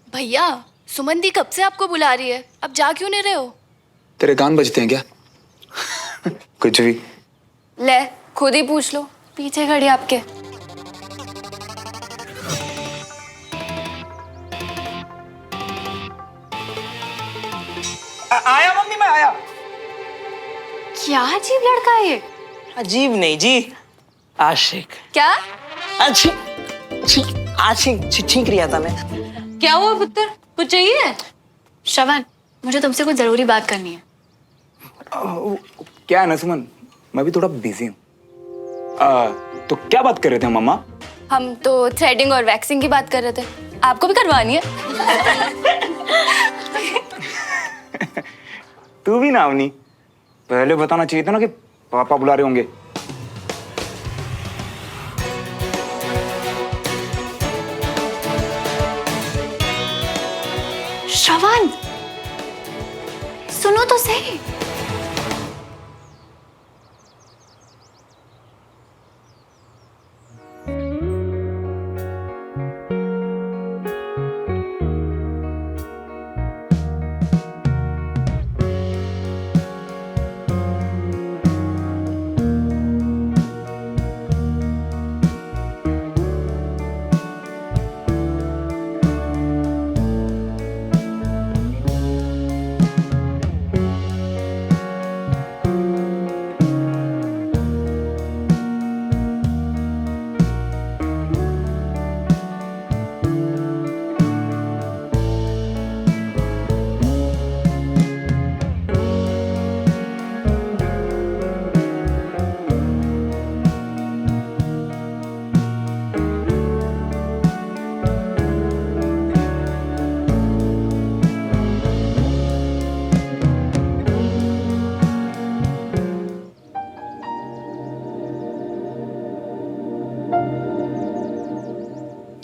भैया, सुमन दी कब से आपको बुला रही है, अब जा क्यों नहीं रहे हो? तेरे कान बजते हैं क्या? कुछ भी। ले, खुद ही पूछ लो, पीछे खड़ी आपके। आया मम्मी, मैं आया। क्या अजीब लड़का है ये? अजीब नहीं जी, आशिक। क्या? आशिक छींक रिया था मैं। क्या हुआ पुत्र, कुछ चाहिए? श्रवण, मुझे तुमसे कुछ जरूरी बात करनी है। क्या है ना सुमन, मैं भी थोड़ा बिजी हूँ। तो क्या बात कर रहे थे मम्मा? हम तो थ्रेडिंग और वैक्सिंग की बात कर रहे थे, आपको भी करवानी है? तू भी ना अवनी, पहले बताना चाहिए था ना कि पापा बुला रहे होंगे। श्रवण, सुनो तो सही।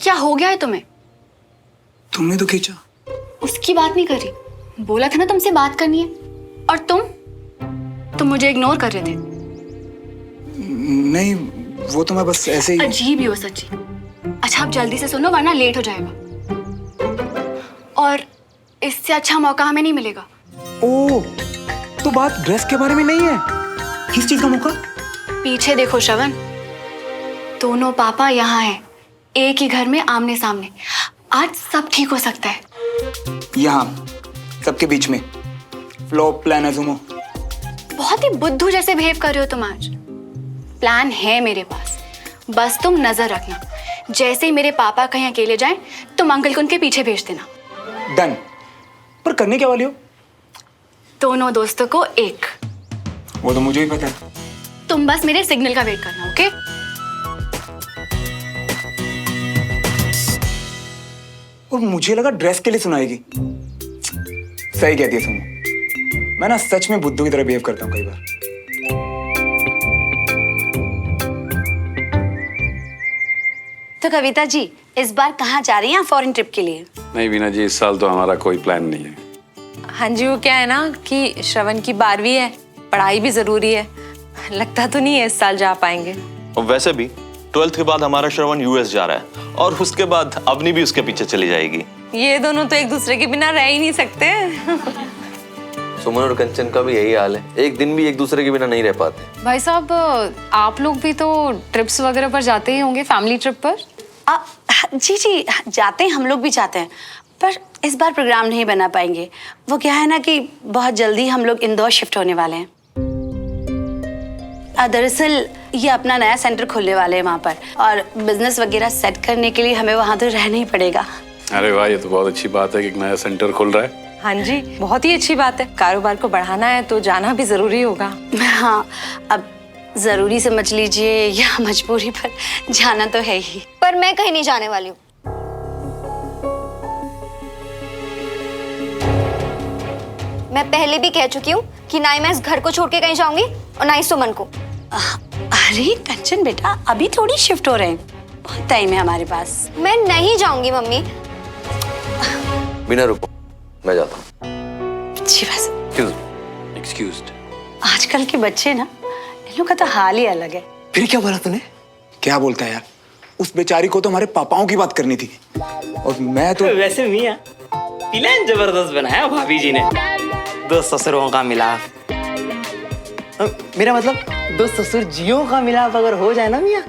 क्या हो गया है तुम्हें? तुमने तो खींचा। उसकी बात नहीं करी, बोला था ना तुमसे बात करनी है। और तुम मुझे इग्नोर कर रहे थे। नहीं, वो तो मैं बस ऐसे ही। अजीब ही हो सच्ची। अच्छा, आप जल्दी से सुनो वरना लेट हो जाएगा, और इससे अच्छा मौका हमें नहीं मिलेगा। ओ, तो बात ड्रेस के बारे में नहीं है? किस चीज का मौका? पीछे देखो श्रवण, दोनों पापा यहाँ हैं, एक ही घर में आमने सामने। आज सब ठीक हो सकता है। यहाँ सबके बीच में फ्लॉप प्लान है सुमो। बहुत ही बुद्धू जैसे बिहेव कर रहे हो तुम आज। प्लान है मेरे पास, बस तुम नजर रखना। जैसे ही मेरे पापा कहीं अकेले जाएं, तुम अंकल को उनके पीछे भेज देना। डन। पर करने क्या वाली हो? दोनों दोस्तों को एक। वो तो मुझे ही पता है। तुम बस मेरे सिग्नल का वेट करना, ओके? और मुझे लगा ड्रेस के लिए सुनाएगी। सही कहती है सुमो, मैं ना सच में बुद्धू की तरह बिहेव करता हूँ कई बार। तो कविता जी, इस बार कहाँ जा रही हैं फॉरेन ट्रिप के लिए? नहीं वीना जी, इस साल तो हमारा कोई प्लान नहीं है। हाँ जी, वो क्या है ना कि श्रवण की 12वीं है, पढ़ाई भी जरूरी है। लगता तो नहीं है इस साल जा पाएंगे। और वैसे भी 12th के बाद हमारा श्रवण यूएस जा रहा है, और उसके बाद अवनी भी उसके पीछे चली जाएगी। ये दोनों तो एक दूसरे के बिना रह ही नहीं सकते। सुमन और कंचन का भी यही हाल है, एक दिन भी एक दूसरे के बिना नहीं रह पाते। भाई साहब, आप लोग भी तो ट्रिप्स वगैरह पर जाते ही होंगे, फैमिली ट्रिप पर? जी जी, जाते हैं, हम लोग भी जाते हैं, पर इस बार प्रोग्राम नहीं बना पाएंगे। वो क्या है ना कि बहुत जल्दी हम लोग इंदौर शिफ्ट होने वाले हैं। दरअसल ये अपना नया सेंटर खोलने वाले हैं वहाँ पर, और बिजनेस वगैरह सेट करने के लिए हमें वहाँ तो रहना ही पड़ेगा। अरे वाह, ये तो बहुत अच्छी बात है कि एक नया सेंटर खुल रहा है। हाँ जी, बहुत ही अच्छी बात है। कारोबार को बढ़ाना है तो जाना भी जरूरी होगा। हाँ, अब जरूरी समझ लीजिए या मजबूरी, पर जाना तो है ही। पर मैं कहीं नहीं जाने वाली हूँ। मैं पहले भी कह चुकी हूँ कि ना ही मैं इस घर को छोड़ के कहीं जाऊंगी और ना ही सुमन को। अरे कंचन बेटा, अभी थोड़ी शिफ्ट हो रहे हैं, बहुत टाइम है हमारे पास। मैं नहीं जाऊंगी मम्मी। बिना रुको, मैं जाता हूँ। जी बस। एक्सक्यूज्ड। आजकल के बच्चे ना, इन लोग का तो हाल ही अलग है। फिर क्या बोला तूने? क्या बोलता है यार? उस बेचारी को तो हमारे पापाओं की बात करनी थी, और मैं तो वैसे मियां, प्लान जबरदस्त बनाया भाभी जी ने। दो ससुरों का मिलाप, मेरा मतलब दो ससुर जियों का मिलाप अगर हो जाए ना मियाँ,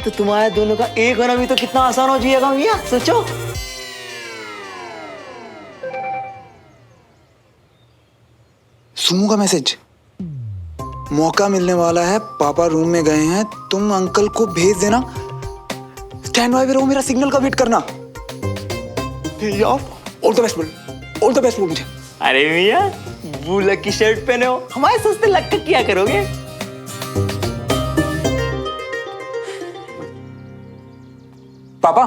तो तुम्हारे दोनों का एक होना भी तो कितना आसान हो जाएगा मियाँ, सोचो। सुमू का मैसेज, मौका मिलने वाला है, पापा रूम में गए हैं, तुम अंकल को भेज देना, स्टैंड बाय पे रहो, मेरा सिग्नल का वेट करना। ऑल द बेस्ट बोल, ऑल द बेस्ट बोल मुझे। अरे मियाँ, बुलक की शर्ट पहने हो, हमारे सस्ते लग कर क्या करोगे? पापा,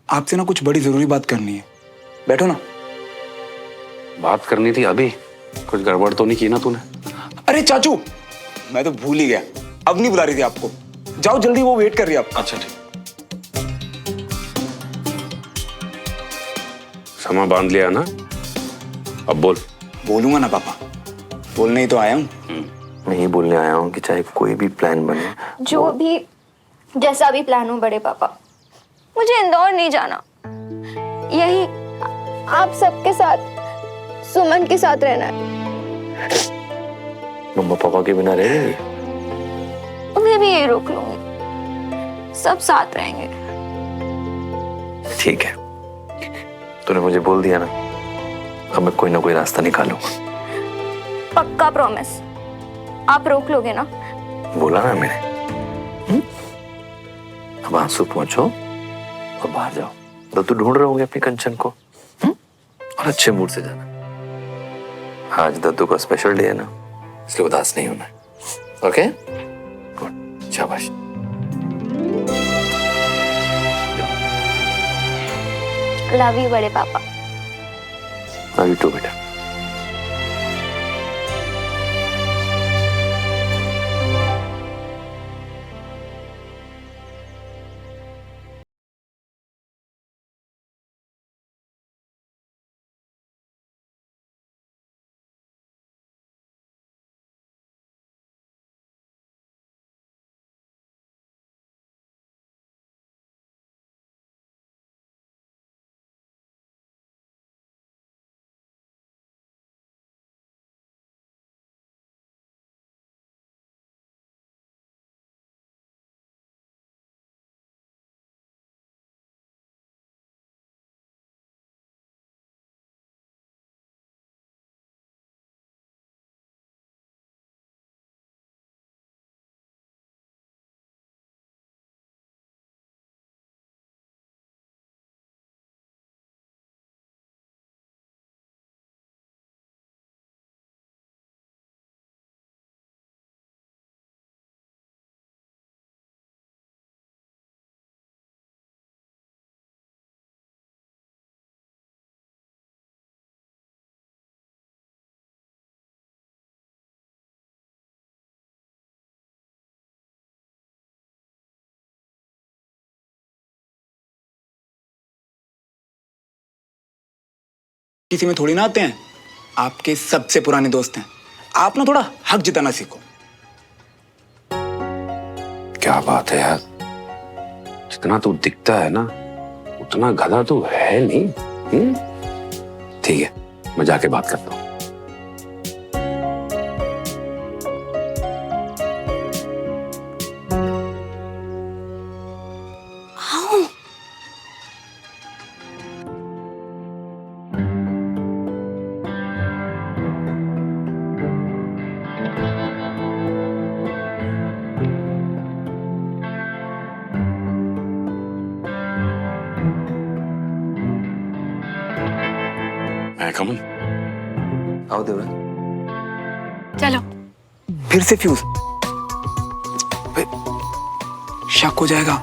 आपसे ना कुछ बड़ी जरूरी बात करनी है, बैठो ना। बात करनी थी अभी, कुछ गड़बड़ तो नहीं की ना तूने? अरे चाचू, मैं तो भूल ही गया, अब नहीं बुला रही थी आपको, जाओ जल्दी, वो वेट कर रही है आपको। अच्छा ठीक, समा बांध लिया ना, अब बोल। बोलूंगा ना पापा, बोलने ही तो आया हूँ। मैं ये बोलने आया हूँ कि चाहे कोई भी प्लान बने, जो भी जैसा भी प्लान हो बड़े पापा, मुझे इंदौर नहीं जाना, यही आप सबके साथ, सुमन के साथ रहना है। मम्मा पापा के बिना रहेंगे? उन्हें भी यही रोक लूंगी, सब साथ रहेंगे। ठीक है, तूने मुझे बोल दिया ना, अब मैं कोई ना कोई रास्ता निकालूंगा। पक्का प्रॉमिस, आप रोक लोगे ना? बोला ना मैंने। अब आंसू पहुंचो और बाहर जाओ, तो ढूंढ रहे होंगे अपनी कंचन को, और अच्छे मूड से जाना। आज दद्दू का स्पेशल डे है ना, इसलिए उदास नहीं होना है। ओके, गुड, शाबाश। लव यू बड़े पापा। लव यू टू बेटा। किसी में थोड़ी ना आते हैं, आपके सबसे पुराने दोस्त हैं, आप ना थोड़ा हक जताना सीखो। क्या बात है यार, जितना तू दिखता है ना, उतना गधा तू है नहीं। ठीक है, मैं जाके बात करता हूँ। कमन, आओ देवरा। चलो। फिर से फ्यूज, शक हो जाएगा।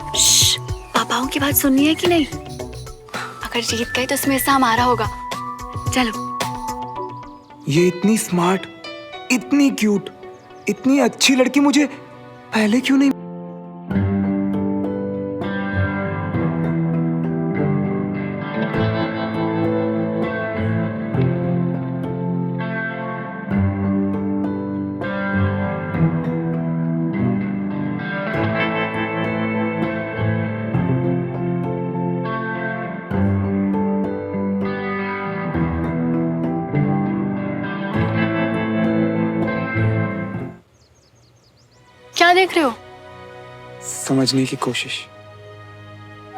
पापाओं की बात सुननी है कि नहीं? अगर जीत गए तो इसमें हिस्सा हमारा होगा। चलो। ये इतनी स्मार्ट, इतनी क्यूट, इतनी अच्छी लड़की मुझे पहले क्यों नहीं? देख रहे हो? समझने की कोशिश।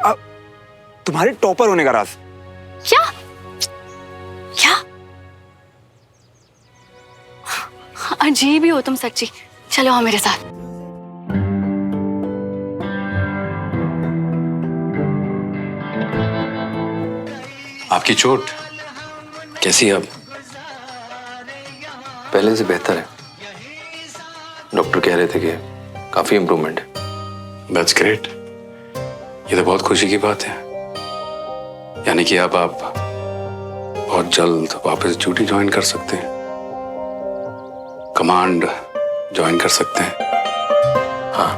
अब तुम्हारे टॉपर होने का राज। क्या? क्या? अजीब ही हो तुम सच्ची। चलो आओ मेरे साथ। आपकी चोट कैसी है अब? पहले से बेहतर है। डॉक्टर कह रहे थे कि काफी इम्प्रूवमेंट है। That's great. ये तो बहुत खुशी की बात है। यानी कि अब आप बहुत जल्द वापस ड्यूटी ज्वाइन कर सकते हैं, कमांड ज्वाइन कर सकते हैं। हाँ,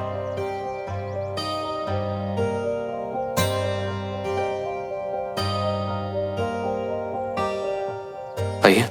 आइए।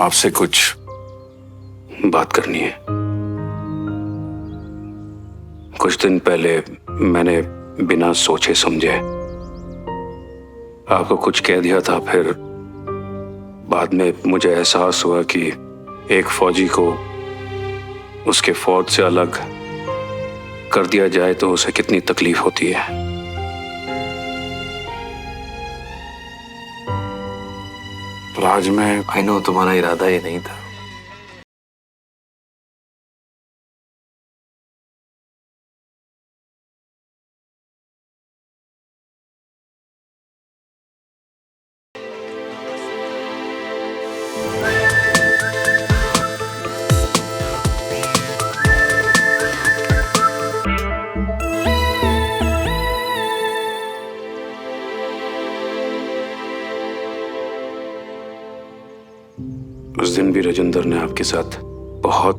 आपसे कुछ बात करनी है। कुछ दिन पहले मैंने बिना सोचे समझे आपको कुछ कह दिया था। फिर बाद में मुझे एहसास हुआ कि एक फौजी को उसके फौज से अलग कर दिया जाए तो उसे कितनी तकलीफ होती है। तो आज मैं आई नो तुम्हारा इरादा ये नहीं था। उस दिन भी राजेंद्र ने आपके साथ बहुत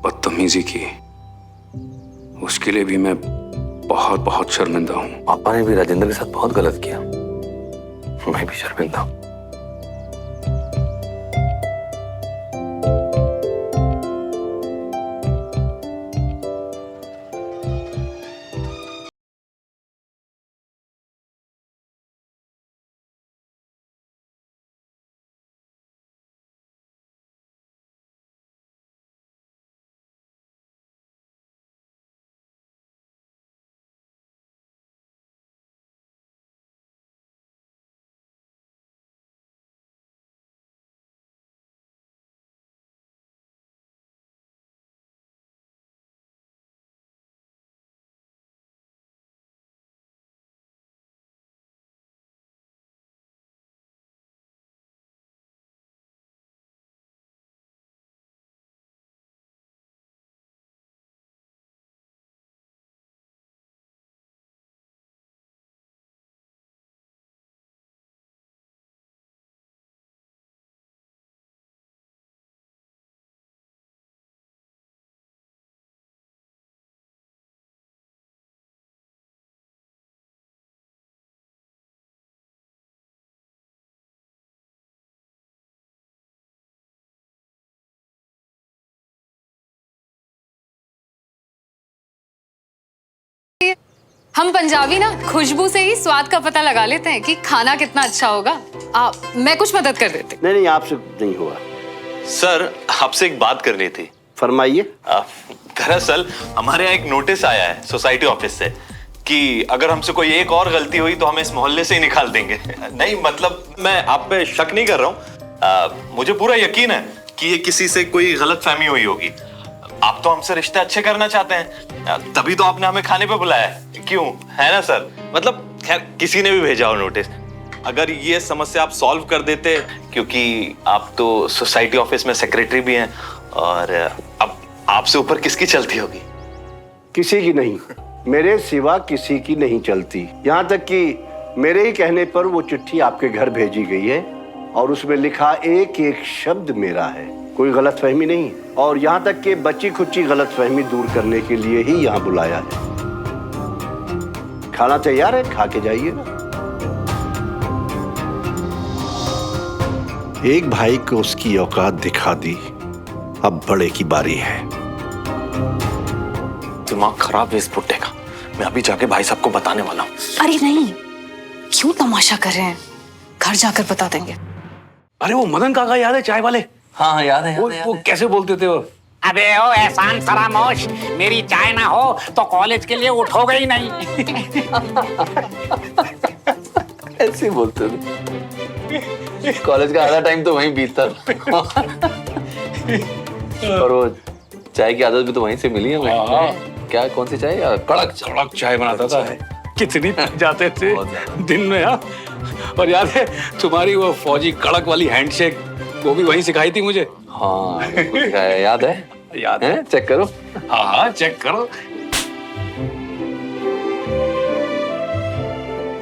बदतमीजी की। उसके लिए भी मैं बहुत बहुत शर्मिंदा हूं। पापा ने भी राजेंद्र के साथ बहुत गलत किया। मैं भी शर्मिंदा हूं। हम पंजाबी ना खुशबू से ही स्वाद का पता लगा लेते हैं कि खाना कितना अच्छा होगा। मैं कुछ मदद कर देती। नहीं, आपसे नहीं हुआ। सर, आपसे एक बात करनी थी। फरमाइए। दरअसल हमारे यहाँ एक नोटिस आया है सोसाइटी ऑफिस से कि अगर हमसे कोई एक और गलती हुई तो हमें इस मोहल्ले से ही निकाल देंगे। नहीं, मतलब मैं आप पे शक नहीं कर रहा हूँ। मुझे पूरा यकीन है कि ये किसी से कोई गलतफहमी हुई होगी। आप तो हमसे रिश्ते अच्छे करना चाहते हैं, तभी तो आपने हमें खाने पे बुलाया है। क्यों, है ना सर? मतलब खैर, किसी ने भी भेजा हो नोटिस। अगर ये समस्या आप सॉल्व कर देते, क्योंकि आप तो सोसाइटी ऑफिस में सेक्रेटरी भी हैं, और अब आपसे ऊपर किसकी चलती होगी? किसी की नहीं, मेरे सिवा किसी की नहीं चलती। यहाँ तक कि मेरे ही कहने पर वो चिट्ठी आपके घर भेजी गई है और उसमें लिखा एक एक शब्द मेरा है। कोई गलतफहमी नहीं, और यहाँ तक कि बची खुची गलतफहमी दूर करने के लिए ही यहाँ बुलाया है। खाना तैयार है, खा के जाइए। एक भाई को उसकी औकात दिखा दी, अब बड़े की बारी है। दिमाग खराब है इस बुड्ढे का। मैं अभी जाके भाई साहब को बताने वाला हूँ। अरे नहीं, क्यों तमाशा कर रहे हैं? घर जाकर बता देंगे। अरे वो मदन काका याद है, चाय वाले? हाँ हाँ, याद है, वो कैसे बोलते थे वो? अबे ओ एहसान फरामोश, मेरी चाय ना हो तो कॉलेज के लिए उठोगे ही नहीं। ऐसे ही बोलते थे। कॉलेज का आधा टाइम तो वहीं बीतता था। और वो चाय की आदत भी तो वहीं से मिली है हमें। क्या, कौन सी चाय? कड़क कड़क चाय बनाता था। कितनी जाते थे दिन में। हाँ, और याद है तुम्हारी वो फौजी कड़क वाली हैंडशेक, वो भी वहीं सिखाई थी मुझे। हाँ, याद है? याद है? चेक करो। हाँ चेक करो,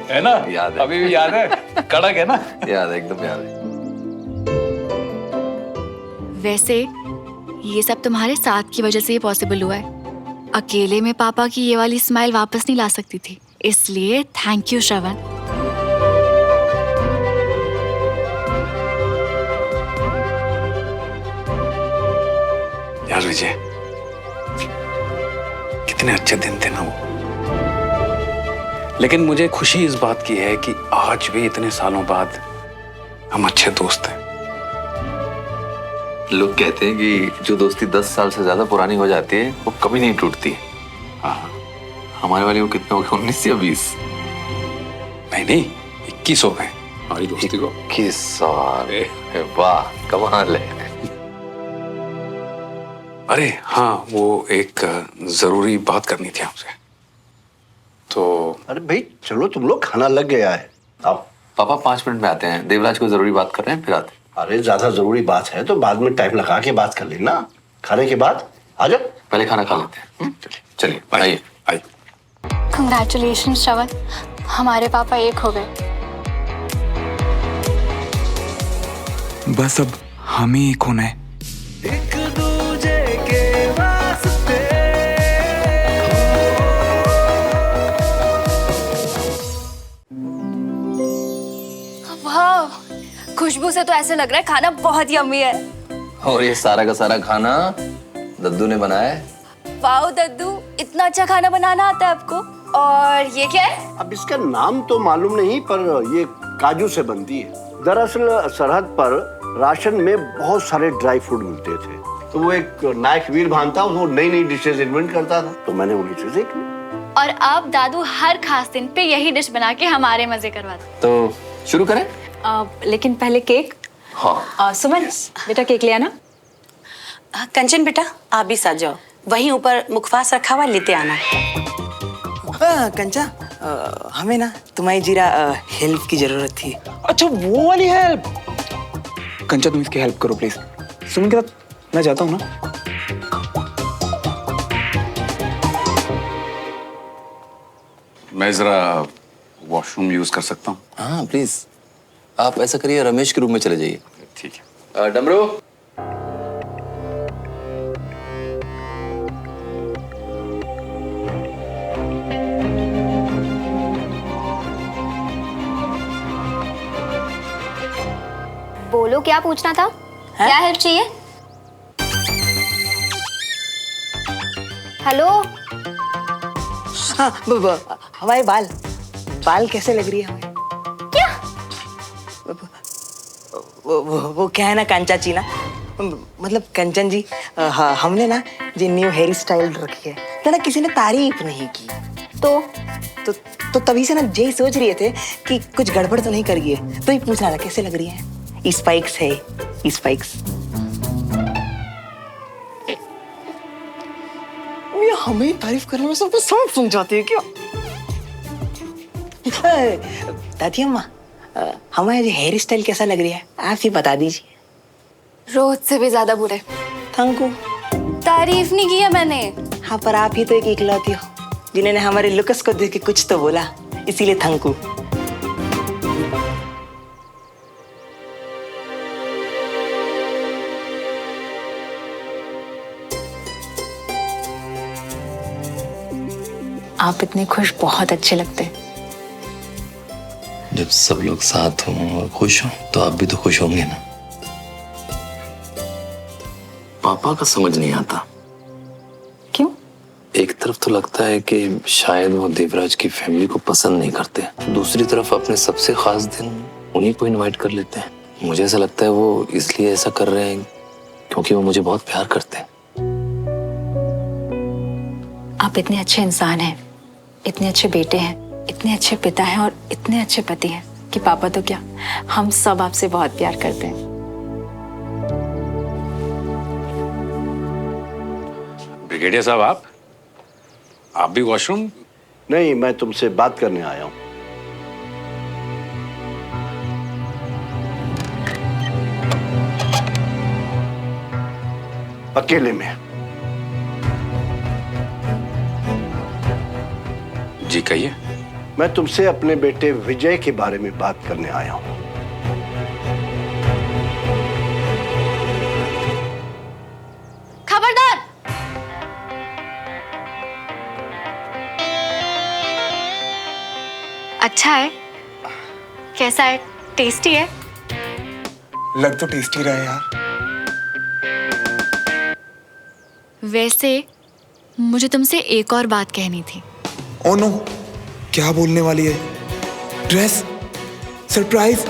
है ना? याद है, अभी भी याद है? कड़क है ना? याद है, एकदम याद है। वैसे ये सब तुम्हारे साथ की वजह से ही पॉसिबल हुआ है। अकेले में पापा की ये वाली स्माइल वापस नहीं ला सकती थी, इसलिए थैंक यू श्रवण। यार विजय, कितने अच्छे दिन थे ना वो। लेकिन मुझे खुशी इस बात की है कि आज भी इतने सालों बाद हम अच्छे दोस्त हैं। लोग कहते हैं कि जो दोस्ती 10 साल से ज्यादा पुरानी हो जाती है वो कभी नहीं टूटती। हाँ, हमारे वाली वो कितने हो गए, 19 या 20? नहीं 21 हो गए हमारी दोस्ती को। 21 साल, वाह कमाल है। अरे हाँ, वो एक जरूरी बात करनी थी आपसे। तो अरे भाई चलो, तुम लोग, खाना लग गया है। आओ। पापा 5 मिनट में आते हैं, देवराज को जरूरी बात कर रहे हैं, फिर आते हैं। अरे ज्यादा जरूरी बात है तो बाद में टाइम लगा के बात कर लेना, खाने के बाद आ जाओ। पहले खाना खा लेते हैं। चलिए आइए। आइए। कंग्रेचुलेशन श्रवण, हमारे पापा एक हो गए। बस अब हमें एक होना है। एक दूजे के वास्ते। वाह, खुशबू से तो ऐसे लग रहा है खाना बहुत यम्मी है। और ये सारा का सारा खाना दद्दू ने बनाया है। वाह दद्दू, इतना अच्छा खाना बनाना आता है आपको। और ये क्या है? अब इसका नाम तो मालूम नहीं, पर ये काजू से बनती है। दरअसल सरहद पर राशन में बहुत सारे ड्राई फ्रूट मिलते थे, तो वो एक नायक वीर भान था, वो नई नई डिशेज इन्वेंट करता था, तो मैंने उन्हीं से सीख ली। और अब दादू हर खास दिन पे यही डिश बना के हमारे मजे करवाते। तो शुरू करें? लेकिन पहले केक। हाँ। सुमन बेटा, केक ले आना। कंचन बेटा, आप भी साथ जाओ, वहीं ऊपर मुखवास रखा हुआ लेते आना। कंचा, हमें ना तुम्हारी जीरा हेल्प की जरूरत थी। अच्छा, वो वाली हेल्प? कंचा तुम इसकी हेल्प करो प्लीज। सुमन के साथ मैं जाता हूँ ना। मैं जरा वॉशरूम यूज कर सकता हूँ? हाँ प्लीज। आप ऐसा करिए, रमेश के रूम में चले जाइए। ठीक है। डमरू। बोलो, क्या पूछना था? क्या हेल्प चाहिए? हेलो। हाँ, हमारे बाल कैसे लग रही है हमें? क्या? वो क्या है ना कंचा जी ना, मतलब कंचन जी, हमने ना जो न्यू हेयर स्टाइल रखी है तो ना किसी ने तारीफ नहीं की, तो तभी से ना जे सोच रहे थे कि कुछ गड़बड़ तो नहीं कर गई है, तो ही पूछना था कैसे लग रही है। स्पाइक्स है, स्पाइक्स। ये हमें तारीफ करने में सबको समझ समझाती है क्या? दादी अम्मा, हमारे जो हेयर स्टाइल कैसा लग रही है आप ही बता दीजिए। रोज से भी ज्यादा बुरे। Thank you. तारीफ नहीं की है मैंने। हाँ, पर आप ही तो एक इकलौती हो जिन्होंने हमारे लुक्स को देख के कुछ तो बोला, इसीलिए थैंक यू। आप इतने खुश बहुत अच्छे लगते हैं। जब सब लोग साथ हों और खुश हों तो आप भी तो खुश होंगे ना। पापा का समझ नहीं आता। क्यों? एक तरफ तो लगता है कि शायद वो देवराज की फैमिली को पसंद नहीं करते, दूसरी तरफ अपने सबसे खास दिन उन्हीं को इनवाइट कर लेते हैं। मुझे ऐसा लगता है वो इसलिए ऐसा कर रहे हैं क्योंकि वो मुझे बहुत प्यार करते हैं। आप इतने अच्छे इंसान हैं, इतने अच्छे बेटे हैं, इतने अच्छे पिता हैं और इतने अच्छे पति हैं कि पापा तो क्या, हम सब आपसे बहुत प्यार करते हैं। ब्रिगेडियर साहब, आप भी वॉशरूम? नहीं, मैं तुमसे बात करने आया हूं। अकेले में। जी कहिए। मैं तुमसे अपने बेटे विजय के बारे में बात करने आया हूं। खबरदार! अच्छा है? कैसा है? टेस्टी है? लग तो टेस्टी रहा है यार। वैसे मुझे तुमसे एक और बात कहनी थी। ओ नो, क्या बोलने वाली है? ड्रेस? सरप्राइज?